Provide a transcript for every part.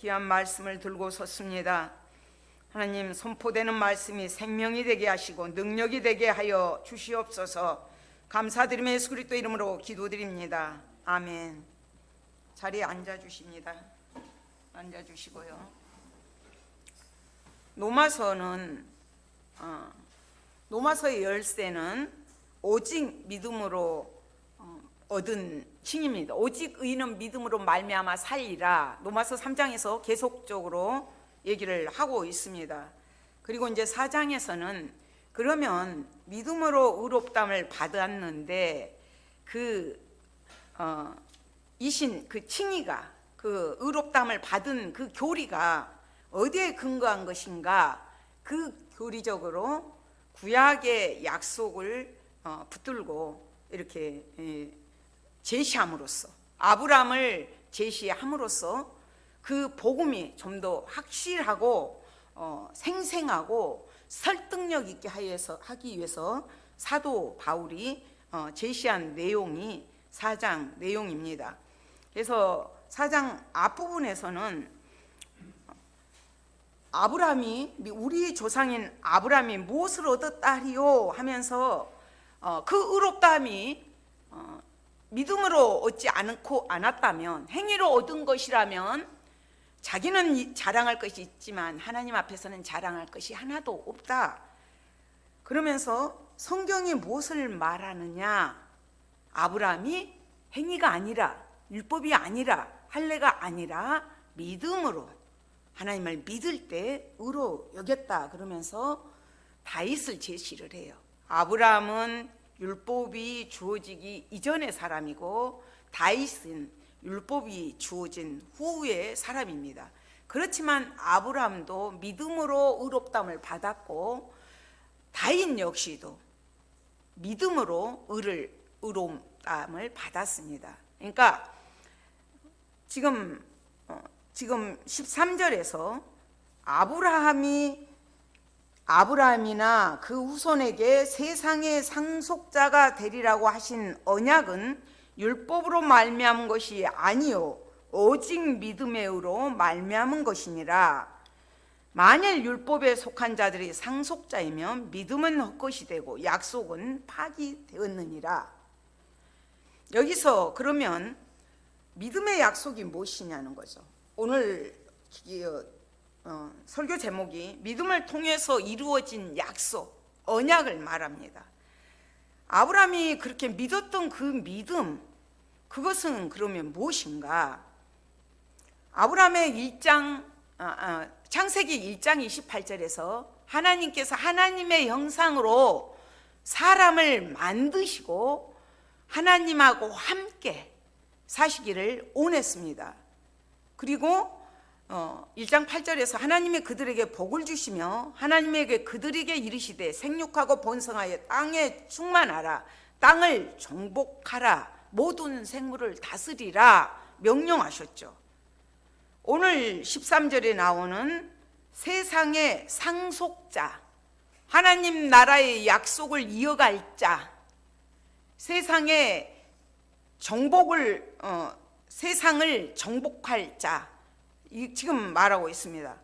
귀한 말씀을 들고 섰습니다. 하나님, 선포되는 말씀이 생명이 되게 하시고 능력이 되게 하여 주시옵소서. 감사드리며 예수 그리스도 이름으로 기도드립니다. 아멘. 자리에 앉아주십니다. 앉아주시고요. 노마서의 열쇠는 오직 믿음으로 얻은 칭입니다. 오직 의인은 믿음으로 말미암아 살리라. 로마서 3장에서 계속적으로 얘기를 하고 있습니다. 그리고 이제 4장에서는 그러면 믿음으로 의롭다함을 받았는데 이신 그 칭의가 그 의롭다함을 받은 그 교리가 어디에 근거한 것인가, 그 교리적으로 구약의 약속을 붙들고 이렇게 제시함으로써, 아브라함을 제시함으로써 그 복음이 좀 더 확실하고 생생하고 설득력 있게 하기 위해서 사도 바울이 제시한 내용이 4장 내용입니다. 그래서 4장 앞부분에서는 아브라함이, 우리 조상인 아브라함이 무엇을 얻었다 하리요 하면서 그 의롭다함이 믿음으로 얻지 않았다면, 행위로 얻은 것이라면 자기는 자랑할 것이 있지만 하나님 앞에서는 자랑할 것이 하나도 없다. 그러면서 성경이 무엇을 말하느냐? 아브라함이 행위가 아니라, 율법이 아니라, 할례가 아니라 믿음으로 하나님을 믿을 때 의로 여겼다. 그러면서 다윗을 제시를 해요. 아브라함은 율법이 주어지기 이전의 사람이고 다윗은 율법이 주어진 후의 사람입니다. 그렇지만 아브라함도 믿음으로 의롭다함을 받았고 다윗 역시도 믿음으로 의로움을 받았습니다. 그러니까 지금 13절에서 아브라함이나 그 후손에게 세상의 상속자가 되리라고 하신 언약은 율법으로 말미암은 것이 아니요 오직 믿음의 의로 말미암은 것이니라. 만일 율법에 속한 자들이 상속자이면 믿음은 헛것이 되고 약속은 파기되었느니라. 여기서 그러면 믿음의 약속이 무엇이냐는 거죠. 오늘 설교 제목이 믿음을 통해서 이루어진 약속, 언약을 말합니다. 아브라함이 그렇게 믿었던 그 믿음, 그것은 그러면 무엇인가? 아브라함의 창세기 1장 28절에서 하나님께서 하나님의 형상으로 사람을 만드시고 하나님하고 함께 사시기를 원했습니다. 그리고 1장 8절에서 하나님이 그들에게 복을 주시며 하나님에게 그들에게 이르시되 생육하고 번성하여 땅에 충만하라, 땅을 정복하라, 모든 생물을 다스리라 명령하셨죠. 오늘 13절에 나오는 세상의 상속자, 하나님 나라의 약속을 이어갈 자, 세상의 세상을 정복할 자, 지금 말하고 있습니다.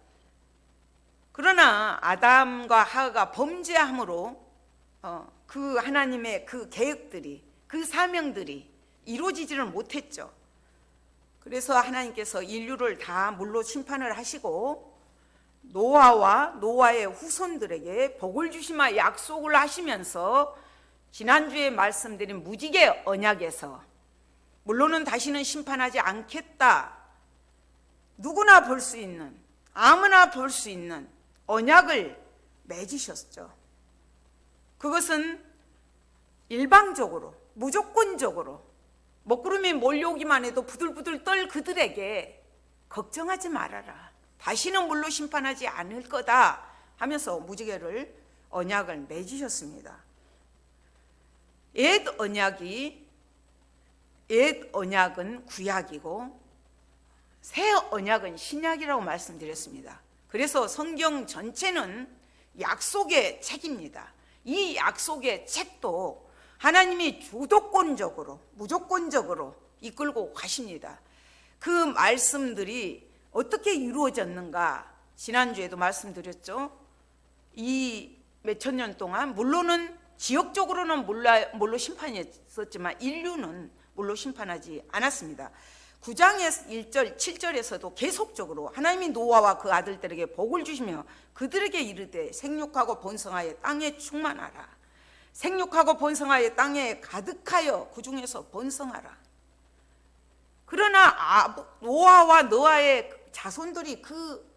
그러나 아담과 하와가 범죄함으로 그 하나님의 그 계획들이, 그 사명들이 이루어지지를 못했죠. 그래서 하나님께서 인류를 다 물로 심판을 하시고 노아와 노아의 후손들에게 복을 주시마 약속을 하시면서 지난주에 말씀드린 무지개 언약에서 물론은 다시는 심판하지 않겠다, 누구나 볼 수 있는, 아무나 볼 수 있는 언약을 맺으셨죠. 그것은 일방적으로, 무조건적으로 먹구름이 몰려오기만 해도 부들부들 떨 그들에게 걱정하지 말아라, 다시는 물로 심판하지 않을 거다 하면서 무지개를 언약을 맺으셨습니다. 옛 언약은 구약이고 새 언약은 신약이라고 말씀드렸습니다. 그래서 성경 전체는 약속의 책입니다. 이 약속의 책도 하나님이 주도권적으로, 무조건적으로 이끌고 가십니다. 그 말씀들이 어떻게 이루어졌는가? 지난주에도 말씀드렸죠. 이 몇천 년 동안 물론은 지역적으로는 물로 심판했었지만 인류는 물로 심판하지 않았습니다. 9장의 1절 7절에서도 계속적으로 하나님이 노아와 그 아들들에게 복을 주시며 그들에게 이르되 생육하고 번성하여 땅에 충만하라. 생육하고 번성하여 땅에 가득하여 그 중에서 번성하라. 그러나 노아와 노아의 자손들이 그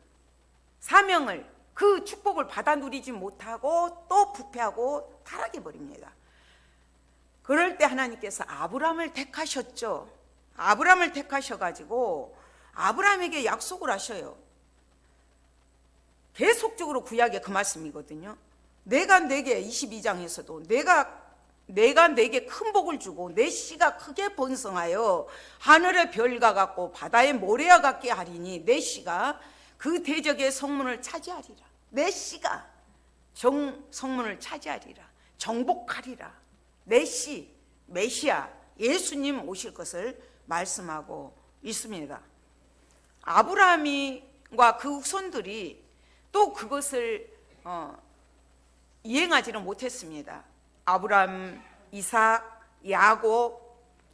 사명을, 그 축복을 받아 누리지 못하고 또 부패하고 타락해 버립니다. 그럴 때 하나님께서 아브라함을 택하셨죠. 아브라함을 택하셔가지고 아브라함에게 약속을 하셔요. 계속적으로 구약에 그 말씀이거든요. 내가 내게 22장에서도 내가 내게 큰 복을 주고 내 씨가 크게 번성하여 하늘의 별과 같고 바다의 모래와 같게 하리니 내 씨가 그 대적의 성문을 차지하리라. 내 씨가 성문을 차지하리라. 정복하리라. 내 씨, 메시아, 예수님 오실 것을 말씀하고 있습니다. 아브라함과 그 후손들이 또 그것을 이행하지는 못했습니다. 아브라함, 이삭, 야곱,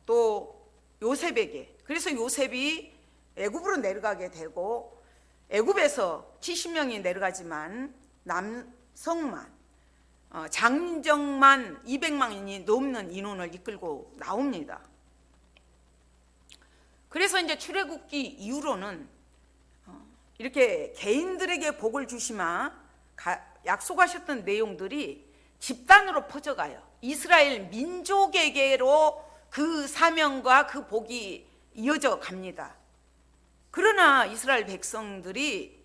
또 요셉에게. 그래서 요셉이 애굽으로 내려가게 되고 애굽에서 70명이 내려가지만 남성만 장정만 200만이 넘는 인원을 이끌고 나옵니다. 그래서 이제 출애굽기 이후로는 이렇게 개인들에게 복을 주시마 약속하셨던 내용들이 집단으로 퍼져가요. 이스라엘 민족에게로 그 사명과 그 복이 이어져 갑니다. 그러나 이스라엘 백성들이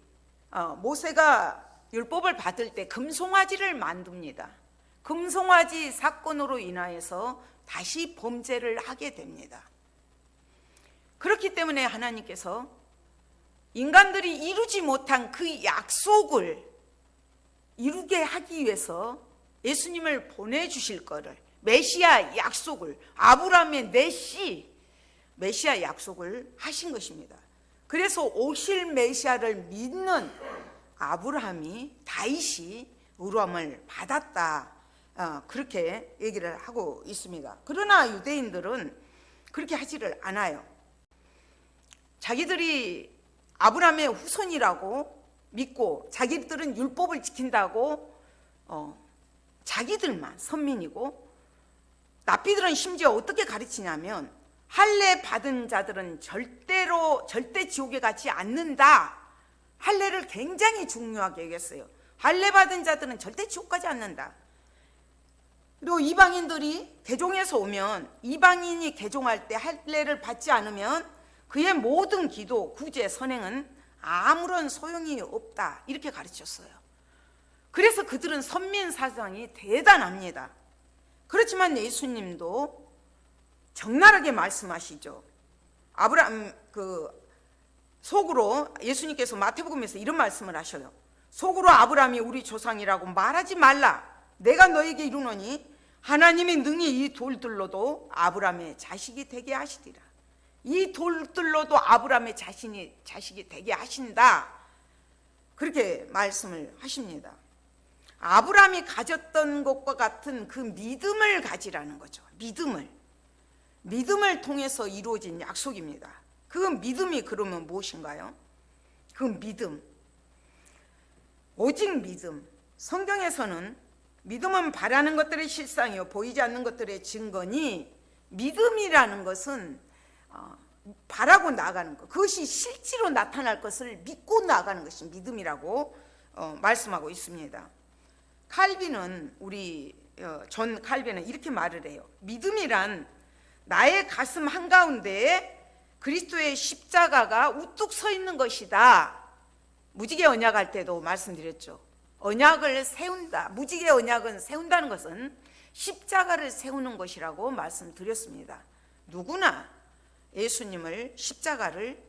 모세가 율법을 받을 때 금송아지를 만듭니다. 금송아지 사건으로 인하여서 다시 범죄를 하게 됩니다. 그렇기 때문에 하나님께서 인간들이 이루지 못한 그 약속을 이루게 하기 위해서 예수님을 보내주실 거를, 메시아 약속을, 아브라함의 내 씨 메시아 약속을 하신 것입니다. 그래서 오실 메시아를 믿는 아브라함이 다윗이 의로함을 받았다, 그렇게 얘기를 하고 있습니다. 그러나 유대인들은 그렇게 하지를 않아요. 자기들이 아브라함의 후손이라고 믿고 자기들은 율법을 지킨다고 자기들만 선민이고, 납비들은 심지어 어떻게 가르치냐면 할례 받은 자들은 절대 지옥에 가지 않는다. 할례를 굉장히 중요하게 여겼어요. 할례 받은 자들은 절대 지옥 가지 않는다. 그리고 이방인들이 개종해서 오면, 이방인이 개종할 때 할례를 받지 않으면 그의 모든 기도, 구제, 선행은 아무런 소용이 없다, 이렇게 가르쳤어요. 그래서 그들은 선민 사상이 대단합니다. 그렇지만 예수님도 적나라하게 말씀하시죠. 아브라함 속으로 예수님께서 마태복음에서 이런 말씀을 하셔요. 속으로 아브라함이 우리 조상이라고 말하지 말라. 내가 너에게 이르노니 하나님이 능히 이 돌들로도 아브라함의 자식이 되게 하시리라. 이 돌들로도 아브라함의 자식이 되게 하신다, 그렇게 말씀을 하십니다. 아브라함이 가졌던 것과 같은 그 믿음을 가지라는 거죠. 믿음을 통해서 이루어진 약속입니다. 그 믿음이 그러면 무엇인가요? 그 믿음, 오직 믿음. 성경에서는 믿음은 바라는 것들의 실상이요 보이지 않는 것들의 증거니, 믿음이라는 것은 바라고 나아가는 것, 그것이 실제로 나타날 것을 믿고 나아가는 것이 믿음이라고 말씀하고 있습니다. 칼빈은 존 칼빈은 이렇게 말을 해요. 믿음이란 나의 가슴 한가운데에 그리스도의 십자가가 우뚝 서 있는 것이다. 무지개 언약할 때도 말씀드렸죠. 언약을 세운다, 무지개 언약은 세운다는 것은 십자가를 세우는 것이라고 말씀드렸습니다. 누구나 예수님을, 십자가를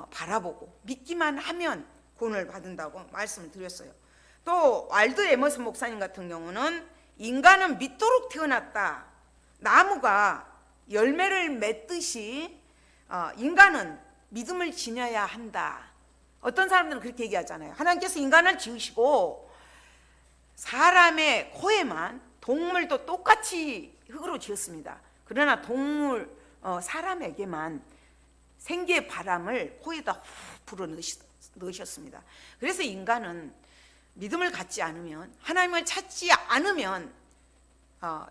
바라보고 믿기만 하면 구원을 받는다고 말씀을 드렸어요. 또 왈드 에머슨 목사님 같은 경우는 인간은 믿도록 태어났다. 나무가 열매를 맺듯이 인간은 믿음을 지녀야 한다, 어떤 사람들은 그렇게 얘기하잖아요. 하나님께서 인간을 지으시고 사람의 코에만, 동물도 똑같이 흙으로 지었습니다. 그러나 사람에게만 생기의 바람을 코에다 후 불어 넣으셨습니다. 그래서 인간은 믿음을 갖지 않으면, 하나님을 찾지 않으면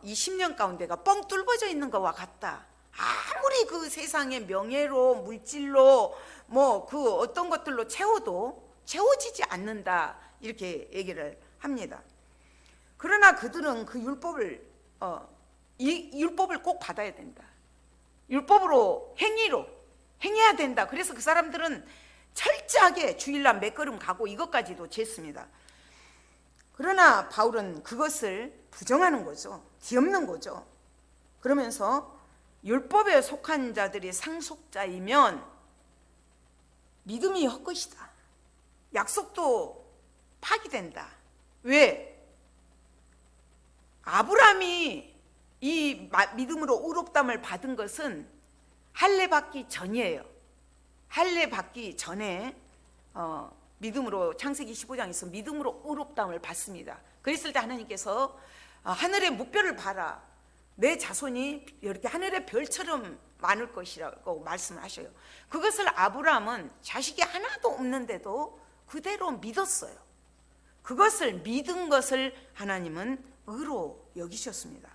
이 10년 가운데가 뻥 뚫어져 있는 것과 같다. 아무리 그 세상의 명예로, 물질로, 뭐 그 어떤 것들로 채워도 채워지지 않는다, 이렇게 얘기를 합니다. 그러나 그들은 그 율법을 이 율법을 꼭 받아야 된다. 율법으로, 행위로 행해야 된다. 그래서 그 사람들은 철저하게 주일날 몇 걸음 가고 이것까지도 쟀습니다. 그러나 바울은 그것을 부정하는 거죠. 뒤엎는 거죠. 그러면서 율법에 속한 자들이 상속자이면 믿음이 헛것이다. 약속도 파기된다. 왜? 아브라함이 이 믿음으로 의롭다함을 받은 것은 할례 받기 전이에요. 할례 받기 전에 믿음으로, 창세기 15장에서 믿음으로 의롭다함을 받습니다. 그랬을 때 하나님께서 하늘의 뭇별을 봐라, 내 자손이 이렇게 하늘의 별처럼 많을 것이라고 말씀을 하셔요. 그것을 아브라함은 자식이 하나도 없는데도 그대로 믿었어요. 그것을 믿은 것을 하나님은 의로 여기셨습니다.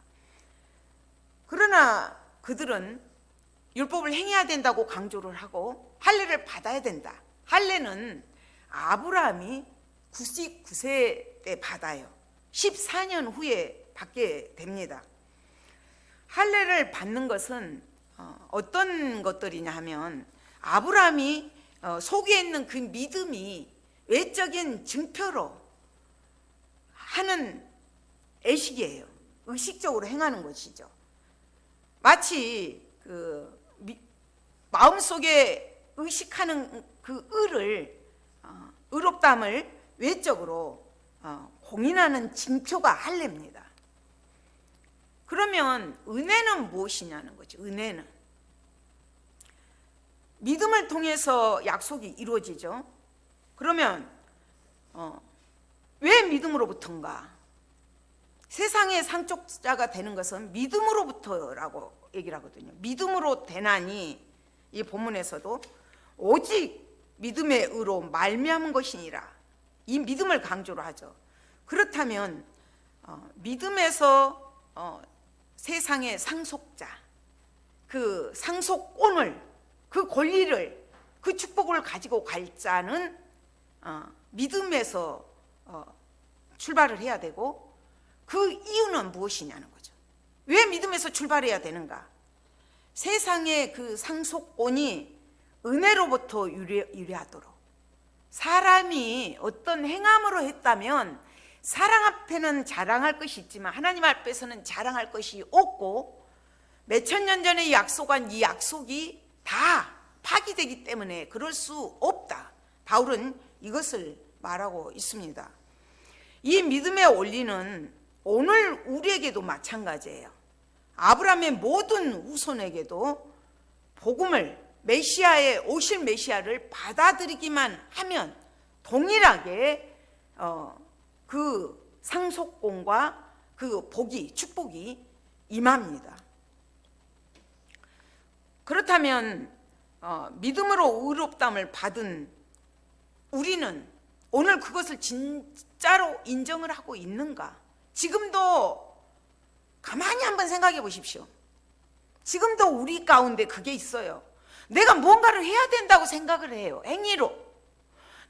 그러나 그들은 율법을 행해야 된다고 강조를 하고 할례를 받아야 된다. 할례는 아브라함이 99세 때 받아요. 14년 후에 받게 됩니다. 할례를 받는 것은 어떤 것들이냐 하면, 아브라함이 속에 있는 그 믿음이 외적인 증표로 하는 의식이에요. 의식적으로 행하는 것이죠. 마치 그 마음속에 의식하는 그 의롭다함을 외적으로 공인하는 징표가 할례입니다. 그러면 은혜는 무엇이냐는 거죠. 은혜는 믿음을 통해서 약속이 이루어지죠. 그러면 왜 믿음으로부터인가? 세상의 상속자가 되는 것은 믿음으로부터라고 얘기를 하거든요. 믿음으로 되나니, 이 본문에서도 오직 믿음의 의로 말미암은 것이니라, 이 믿음을 강조를 하죠. 그렇다면 믿음에서 세상의 상속자, 그 상속권을, 그 권리를, 그 축복을 가지고 갈 자는 믿음에서 출발을 해야 되고, 그 이유는 무엇이냐는 거죠. 왜 믿음에서 출발해야 되는가? 세상의 그 상속권이 은혜로부터 유래하도록, 사람이 어떤 행함으로 했다면 사랑 앞에는 자랑할 것이 있지만 하나님 앞에서는 자랑할 것이 없고, 몇천 년 전에 약속한 이 약속이 다 파기되기 때문에 그럴 수 없다. 바울은 이것을 말하고 있습니다. 이 믿음의 원리는 오늘 우리에게도 마찬가지예요. 아브라함의 모든 후손에게도 복음을, 메시아의, 오실 메시아를 받아들이기만 하면 동일하게 그 상속권과 그 복이, 축복이 임합니다. 그렇다면 믿음으로 의롭다함을 받은 우리는 오늘 그것을 진짜로 인정을 하고 있는가? 지금도 가만히 한번 생각해 보십시오. 지금도 우리 가운데 그게 있어요. 내가 뭔가를 해야 된다고 생각을 해요. 행위로.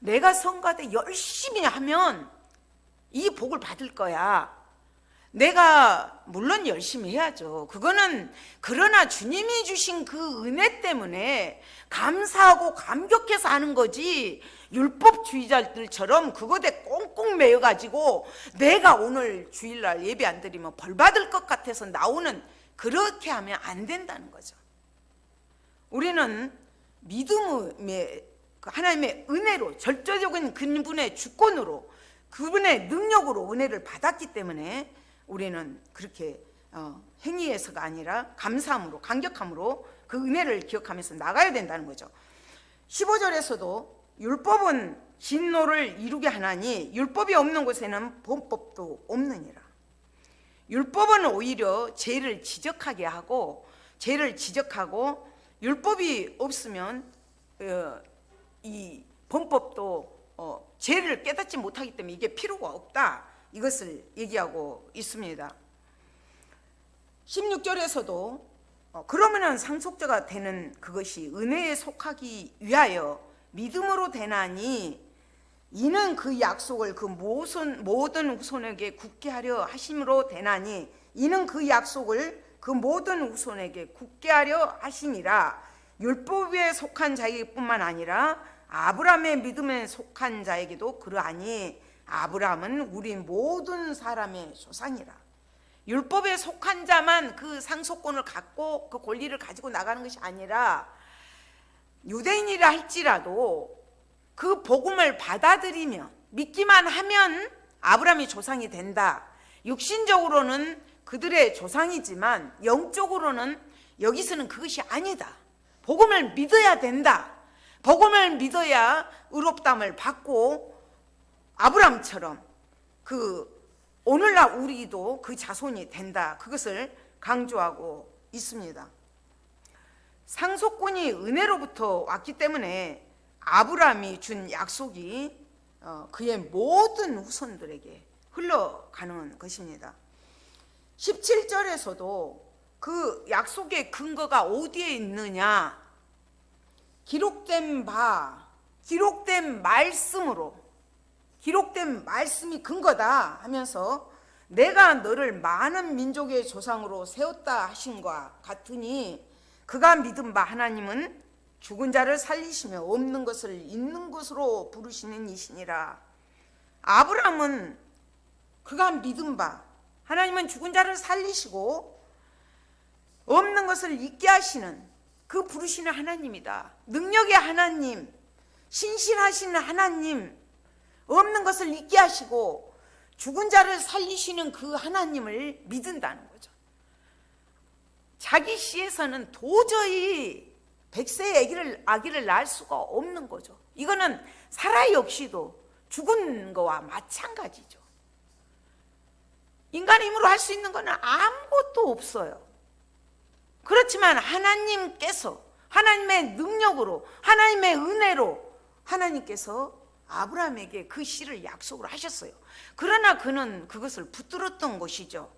내가 성가대 열심히 하면 이 복을 받을 거야. 내가 물론 열심히 해야죠. 그거는, 그러나 주님이 주신 그 은혜 때문에 감사하고 감격해서 하는 거지, 율법주의자들처럼 그것에 꽁꽁 매여가지고 내가 오늘 주일날 예배 안 드리면 벌 받을 것 같아서 나오는, 그렇게 하면 안 된다는 거죠. 우리는 믿음의 하나님의 은혜로, 절대적인 그분의 주권으로, 그분의 능력으로 은혜를 받았기 때문에 우리는 그렇게 행위에서가 아니라 감사함으로, 감격함으로 그 은혜를 기억하면서 나가야 된다는 거죠. 15절에서도 율법은 진노를 이루게 하나니 율법이 없는 곳에는 범법도 없느니라. 율법은 오히려 죄를 지적하게 하고 율법이 없으면 이 범법도 죄를 깨닫지 못하기 때문에 이게 필요가 없다, 이것을 얘기하고 있습니다. 16절에서도 그러면은 상속자가 되는 그것이 은혜에 속하기 위하여 믿음으로 되나니 이는 그 약속을 그 모든 후손에게 굳게 하려 하심으로 되나니 이는 그 약속을 그 모든 후손에게 굳게 하려 하심이라. 율법에 속한 자에게뿐만 아니라 아브라함의 믿음에 속한 자에게도 그러하니 아브라함은 우리 모든 사람의 조상이라. 율법에 속한 자만 그 상속권을 갖고 그 권리를 가지고 나가는 것이 아니라 유대인이라 할지라도 그 복음을 받아들이며 믿기만 하면 아브라함이 조상이 된다. 육신적으로는 그들의 조상이지만 영적으로는 여기서는 그것이 아니다. 복음을 믿어야 된다. 복음을 믿어야 의롭다함을 받고 아브라함처럼 그 오늘날 우리도 그 자손이 된다. 그것을 강조하고 있습니다. 상속권이 은혜로부터 왔기 때문에 아브라함이 준 약속이 그의 모든 후손들에게 흘러가는 것입니다. 17절에서도 그 약속의 근거가 어디에 있느냐, 기록된 말씀으로, 기록된 말씀이 근거다 하면서 내가 너를 많은 민족의 조상으로 세웠다 하심과 같으니 그가 믿은 바 하나님은 죽은 자를 살리시며 없는 것을 있는 것으로 부르시는 이시니라. 아브라함은 그가 믿은 바 하나님은 죽은 자를 살리시고 없는 것을 있게 하시는 그 부르시는 하나님이다. 능력의 하나님, 신실하신 하나님, 없는 것을 있게 하시고 죽은 자를 살리시는 그 하나님을 믿는다는 거죠. 자기 씨에서는 도저히 100세의 아기를 낳을 수가 없는 거죠. 이거는 사라이 없이도 죽은 거와 마찬가지죠. 인간 힘으로 할 수 있는 거는 아무것도 없어요. 그렇지만 하나님께서 하나님의 능력으로, 하나님의 은혜로 하나님께서 아브라함에게 그 씨를 약속을 하셨어요. 그러나 그는 그것을 붙들었던 것이죠.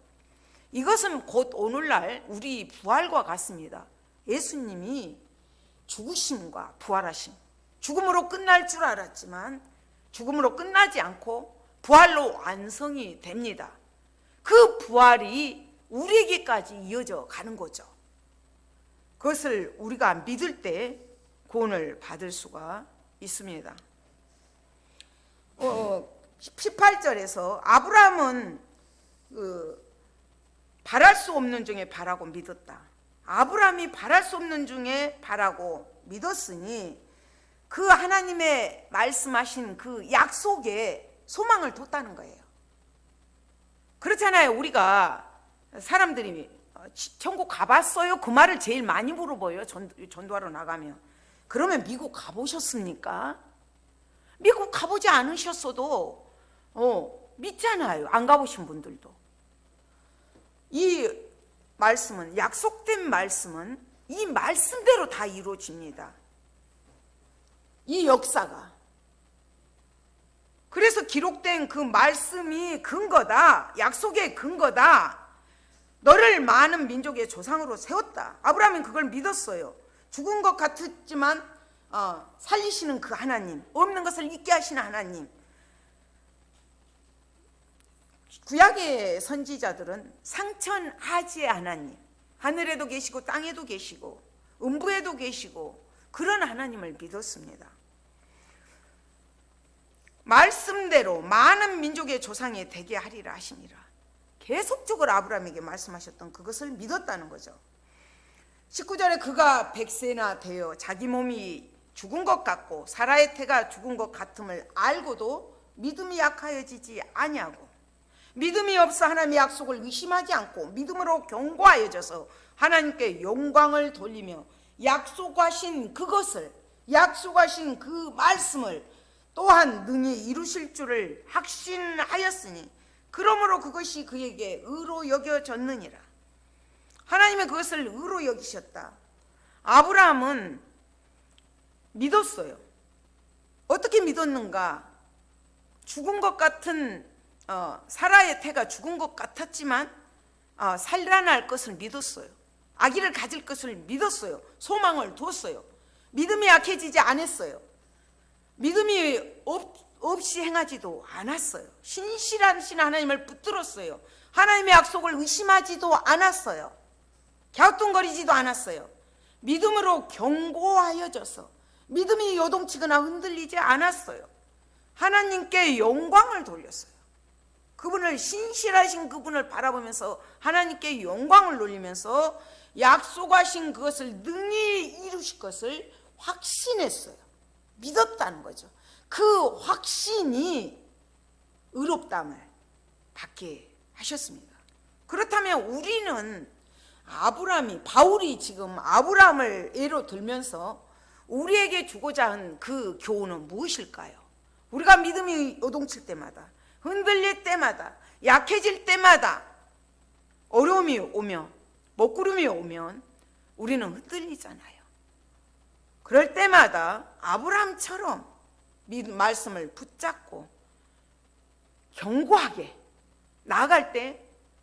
이것은 곧 오늘날 우리 부활과 같습니다. 예수님이 죽으심과 부활하심, 죽음으로 끝날 줄 알았지만 죽음으로 끝나지 않고 부활로 완성이 됩니다. 그 부활이 우리에게까지 이어져 가는 거죠. 그것을 우리가 믿을 때 구원을 받을 수가 있습니다. 18절에서 아브라함은 바랄 수 없는 중에 바라고 믿었다. 아브라함이 바랄 수 없는 중에 바라고 믿었으니 그 하나님의 말씀하신 그 약속에 소망을 뒀다는 거예요. 그렇잖아요. 우리가 사람들이 천국 가봤어요? 그 말을 제일 많이 물어봐요. 전도하러 나가면. 그러면 미국 가보셨습니까? 미국 가보지 않으셨어도 믿잖아요. 안 가보신 분들도. 이 말씀은, 약속된 말씀은 이 말씀대로 다 이루어집니다. 이 역사가. 그래서 기록된 그 말씀이 근거다. 약속의 근거다. 너를 많은 민족의 조상으로 세웠다. 아브라함은 그걸 믿었어요. 죽은 것 같았지만 살리시는 그 하나님, 없는 것을 있게 하시는 하나님. 구약의 선지자들은 상천하지의 하나님, 하늘에도 계시고 땅에도 계시고 음부에도 계시고 그런 하나님을 믿었습니다. 말씀대로 많은 민족의 조상이 되게 하리라 하시니라. 계속적으로 아브라함에게 말씀하셨던 그것을 믿었다는 거죠. 19절에 그가 100세나 되어 자기 몸이 죽은 것 같고 사라의 태가 죽은 것 같음을 알고도 믿음이 약하여지지 아니하고 믿음이 없어 하나님의 약속을 의심하지 않고 믿음으로 견고하여져서 하나님께 영광을 돌리며 약속하신 그것을 약속하신 그 말씀을 또한 능히 이루실 줄을 확신하였으니 그러므로 그것이 그에게 의로 여겨졌느니라. 하나님은 그것을 의로 여기셨다. 아브라함은 믿었어요. 어떻게 믿었는가? 죽은 것 같은 사라의 태가 죽은 것 같았지만 살아날 것을 믿었어요. 아기를 가질 것을 믿었어요. 소망을 뒀어요. 믿음이 약해지지 않았어요. 믿음이 없이 행하지도 않았어요. 신실하신 하나님을 붙들었어요. 하나님의 약속을 의심하지도 않았어요. 갸우뚱거리지도 않았어요. 믿음으로 견고하여져서 믿음이 요동치거나 흔들리지 않았어요. 하나님께 영광을 돌렸어요. 그분을, 신실하신 그분을 바라보면서 하나님께 영광을 돌리면서 약속하신 그것을 능히 이루실 것을 확신했어요. 믿었다는 거죠. 그 확신이 의롭다함을 받게 하셨습니다. 그렇다면 우리는 바울이 지금 아브라함을 예로 들면서 우리에게 주고자 한 그 교훈은 무엇일까요? 우리가 믿음이 요동칠 때마다, 흔들릴 때마다, 약해질 때마다, 어려움이 오며 먹구름이 오면 우리는 흔들리잖아요. 그럴 때마다 아브라함처럼 말씀을 붙잡고 견고하게 나아갈 때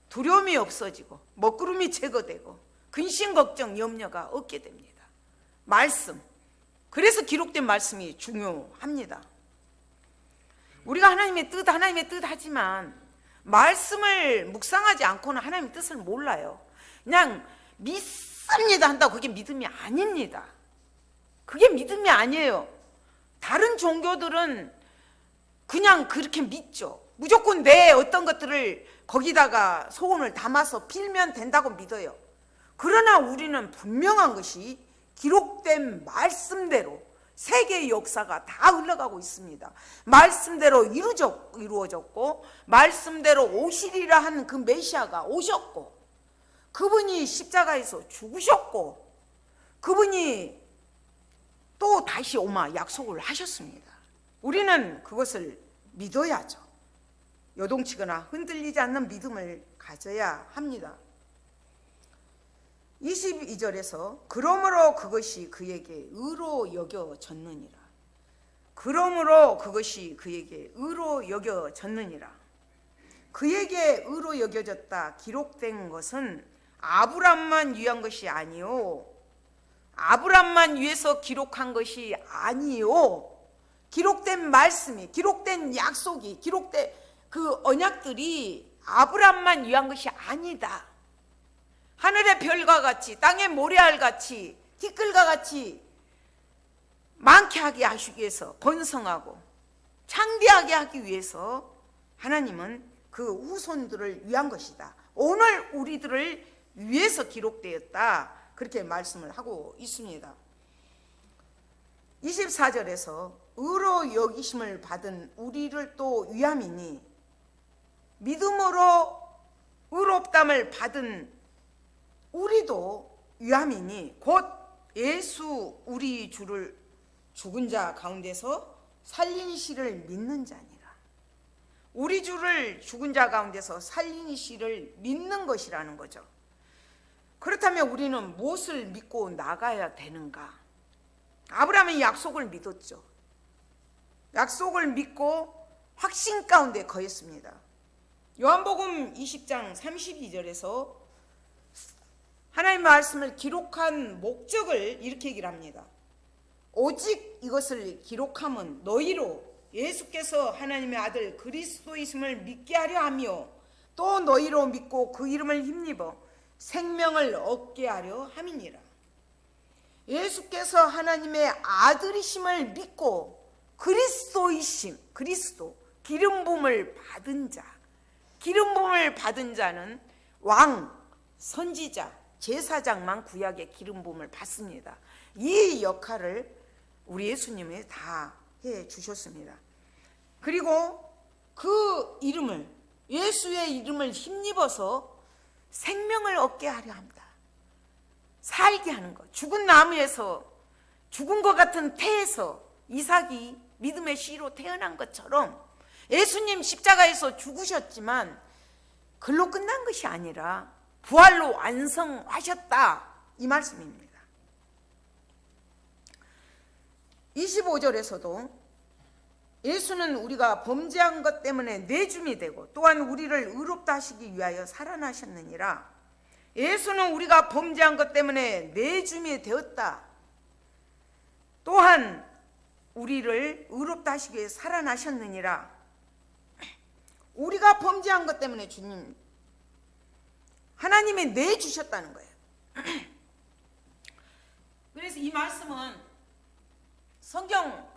두려움이 없어지고 먹구름이 제거되고 근심 걱정 염려가 없게 됩니다. 말씀, 그래서 기록된 말씀이 중요합니다. 우리가 하나님의 뜻 하지만 말씀을 묵상하지 않고는 하나님의 뜻을 몰라요. 그냥 믿습니다 한다고 그게 믿음이 아닙니다. 그게 믿음이 아니에요. 다른 종교들은 그냥 그렇게 믿죠. 무조건 내 어떤 것들을 거기다가 소원을 담아서 빌면 된다고 믿어요. 그러나 우리는 분명한 것이 기록된 말씀대로 세계의 역사가 다 흘러가고 있습니다. 말씀대로 이루어졌고 말씀대로 오시리라 한 그 메시아가 오셨고 그분이 십자가에서 죽으셨고 그분이 또 다시 오마 약속을 하셨습니다. 우리는 그것을 믿어야죠. 요동치거나 흔들리지 않는 믿음을 가져야 합니다. 22절에서 그러므로 그것이 그에게 의로 여겨졌느니라. 그러므로 그것이 그에게 의로 여겨졌느니라. 그에게 의로 여겨졌다 기록된 것은 아브람만 위한 것이 아니요, 아브람만 위해서 기록한 것이 아니요, 기록된 말씀이, 기록된 약속이, 기록된 그 언약들이 아브람만 위한 것이 아니다. 하늘의 별과 같이 땅의 모래알 같이 티끌과 같이 많게 하게 하시기 위해서, 번성하고 창대하게 하기 위해서 하나님은 그 후손들을 위한 것이다. 오늘 우리들을 위해서 기록되었다. 그렇게 말씀을 하고 있습니다. 24절에서 의로 여기심을 받은 우리를 또 위함이니 믿음으로 의롭담을 받은 우리도 위함이니 곧 예수 우리 주를 죽은 자 가운데서 살리시를 믿는 자니라. 우리 주를 죽은 자 가운데서 살리시를 믿는 것이라는 거죠. 그렇다면 우리는 무엇을 믿고 나가야 되는가? 아브라함이 약속을 믿었죠. 약속을 믿고 확신 가운데 거했습니다. 요한복음 20장 32절에서 하나님의 말씀을 기록한 목적을 이렇게 얘기를 합니다. 오직 이것을 기록함은 너희로 예수께서 하나님의 아들 그리스도이심을 믿게 하려 하며 또 너희로 믿고 그 이름을 힘입어 생명을 얻게 하려 함이니라. 예수께서 하나님의 아들이심을 믿고 그리스도이심, 그리스도, 기름 부음을 받은 자, 기름 부음을 받은 자는 왕, 선지자, 제사장만 구약의 기름 부음을 받습니다. 이 역할을 우리 예수님이 다 해주셨습니다. 그리고 그 이름을, 예수의 이름을 힘입어서 생명을 얻게 하려 합니다. 살게 하는 것. 죽은 나무에서 죽은 것 같은 태에서 이삭이 믿음의 씨로 태어난 것처럼 예수님 십자가에서 죽으셨지만 글로 끝난 것이 아니라 부활로 완성하셨다, 이 말씀입니다. 25절에서도 예수는 우리가 범죄한 것 때문에 내줌이 되고 또한 우리를 의롭다 하시기 위하여 살아나셨느니라. 예수는 우리가 범죄한 것 때문에 내줌이 되었다. 또한 우리를 의롭다 하시기 위해 살아나셨느니라. 우리가 범죄한 것 때문에 주님, 하나님이 내주셨다는 거예요. 그래서 이 말씀은 성경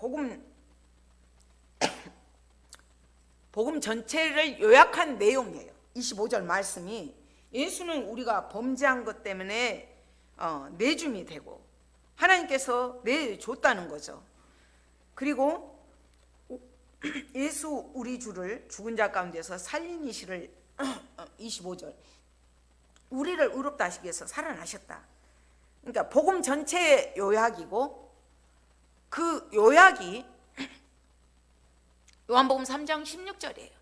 복음 전체를 요약한 내용이에요. 25절 말씀이 예수는 우리가 범죄한 것 때문에 내줌이 되고 하나님께서 내줬다는 거죠. 그리고 예수 우리 주를 죽은 자 가운데서 살린 이시를 25절 우리를 의롭다 하시기 위해서 살아나셨다. 그러니까 복음 전체의 요약이고 그 요약이 요한복음 3장 16절이에요.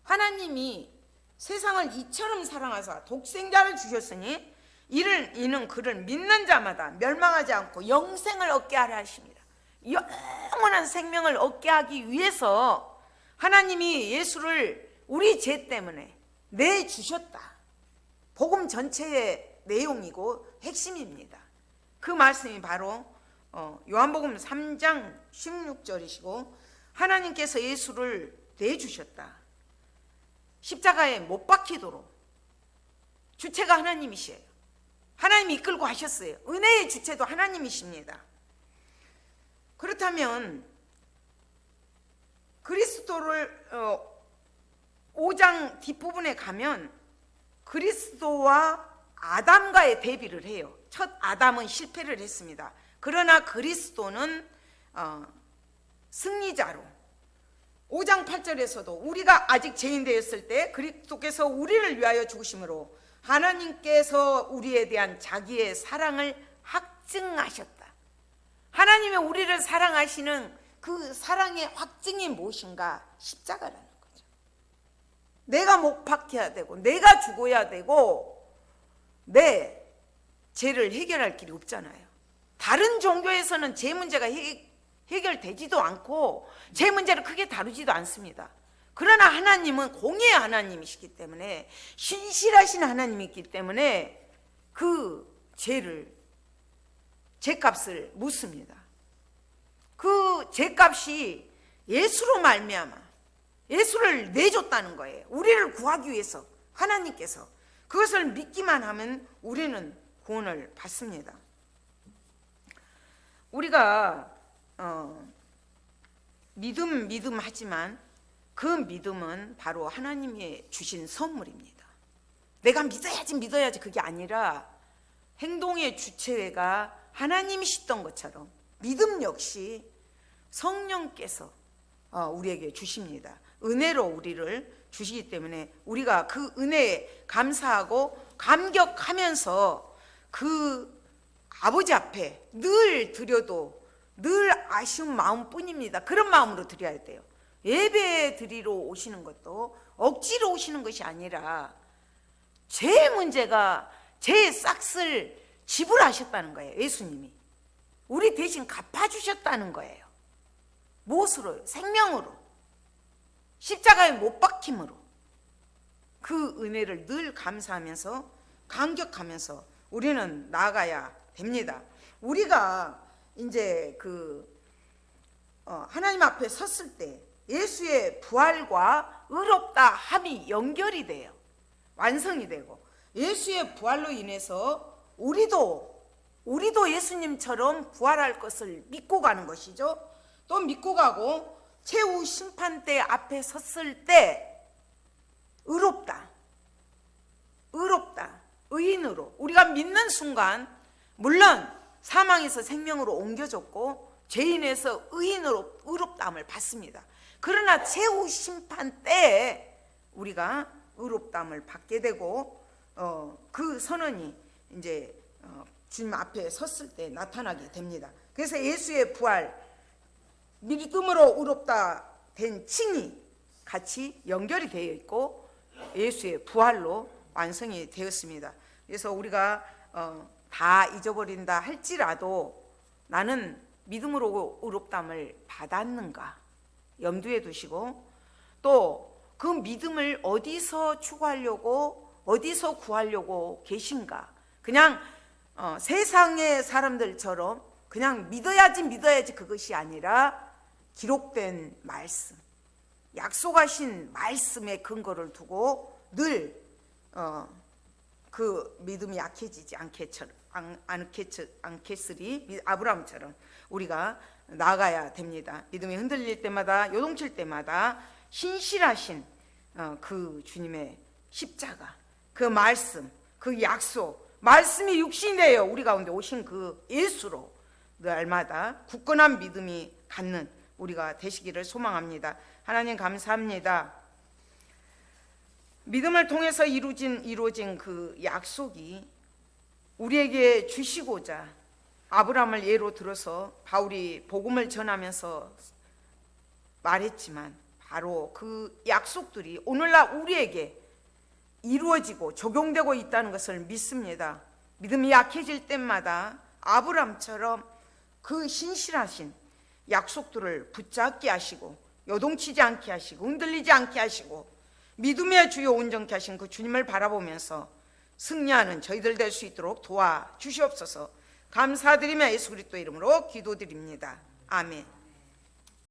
하나님이 세상을 이처럼 사랑하사 독생자를 주셨으니 이는 그를 믿는 자마다 멸망하지 않고 영생을 얻게 하려 하십니다. 영원한 생명을 얻게 하기 위해서 하나님이 예수를 우리 죄 때문에 내주셨다. 복음 전체의 내용이고 핵심입니다. 그 말씀이 바로 요한복음 3장 16절이시고 하나님께서 예수를 내주셨다. 십자가에 못 박히도록 주체가 하나님이시에요. 하나님이 이끌고 하셨어요. 은혜의 주체도 하나님이십니다. 그렇다면 그리스도를 5장 뒷부분에 가면 그리스도와 아담과의 대비를 해요. 첫 아담은 실패를 했습니다. 그러나 그리스도는 승리자로 5장 8절에서도 우리가 아직 죄인 되었을 때 그리스도께서 우리를 위하여 죽으심으로 하나님께서 우리에 대한 자기의 사랑을 확증하셨다. 하나님이 우리를 사랑하시는 그 사랑의 확증이 무엇인가? 십자가라는 거죠. 내가 못 박혀야 되고 내가 죽어야 되고 내 죄를 해결할 길이 없잖아요. 다른 종교에서는 죄 문제가 해결되지도 않고 죄 문제를 크게 다루지도 않습니다. 그러나 하나님은 공의의 하나님이시기 때문에 신실하신 하나님이기 때문에 그 죄값을 묻습니다. 그 죄값이 예수로 말미암아 예수를 내줬다는 거예요. 우리를 구하기 위해서 하나님께서 그것을 믿기만 하면 우리는 구원을 받습니다. 우리가 믿음 하지만 그 믿음은 바로 하나님이 주신 선물입니다. 내가 믿어야지 그게 아니라 행동의 주체가 하나님이시던 것처럼 믿음 역시 성령께서 우리에게 주십니다. 은혜로 우리를 주시기 때문에 우리가 그 은혜에 감사하고 감격하면서 그 아버지 앞에 늘 드려도 늘 아쉬운 마음뿐입니다. 그런 마음으로 드려야 돼요. 예배 드리러 오시는 것도 억지로 오시는 것이 아니라 죄 문제가 죄의 싹을 지불하셨다는 거예요. 예수님이 우리 대신 갚아주셨다는 거예요. 무엇으로요? 생명으로, 십자가에 못 박힘으로. 그 은혜를 늘 감사하면서 감격하면서 우리는 나아가야 됩니다. 우리가 이제 하나님 앞에 섰을 때 예수의 부활과 의롭다 함이 연결이 돼요. 완성이 되고 예수의 부활로 인해서 우리도 예수님처럼 부활할 것을 믿고 가는 것이죠. 또 믿고 가고 최후 심판대 앞에 섰을 때 의롭다, 의인으로 우리가 믿는 순간 물론 사망에서 생명으로 옮겨졌고 죄인에서 의인으로 의롭다함을 받습니다. 그러나 최후 심판 때에 우리가 의롭다함을 받게 되고 그 선언이 이제 주님 앞에 섰을 때 나타나게 됩니다. 그래서 예수의 부활, 믿음으로 의롭다 된 칭이 같이 연결이 되어 있고 예수의 부활로 완성이 되었습니다. 그래서 우리가 다 잊어버린다 할지라도 나는 믿음으로 의롭담을 받았는가 염두에 두시고, 또 그 믿음을 어디서 추구하려고, 어디서 구하려고 계신가. 그냥 세상의 사람들처럼 그냥 믿어야지 그것이 아니라 기록된 말씀, 약속하신 말씀의 근거를 두고 늘 그 믿음이 약해지지 않겠으리 아브라함처럼 우리가 나아가야 됩니다. 믿음이 흔들릴 때마다, 요동칠 때마다 신실하신 그 주님의 십자가, 그 말씀, 그 약속, 말씀이 육신이 되어 우리 가운데 오신 그 예수로 날마다 굳건한 믿음이 갖는 우리가 되시기를 소망합니다. 하나님 감사합니다. 믿음을 통해서 이루어진 그 약속이 우리에게 주시고자 아브라함을 예로 들어서 바울이 복음을 전하면서 말했지만 바로 그 약속들이 오늘날 우리에게 이루어지고 적용되고 있다는 것을 믿습니다. 믿음이 약해질 때마다 아브라함처럼 그 신실하신 약속들을 붙잡게 하시고 요동치지 않게 하시고 흔들리지 않게 하시고 믿음의 주요 온전케 하신 그 주님을 바라보면서 승리하는 저희들 될 수 있도록 도와주시옵소서. 감사드리며 예수 그리스도 이름으로 기도드립니다. 아멘.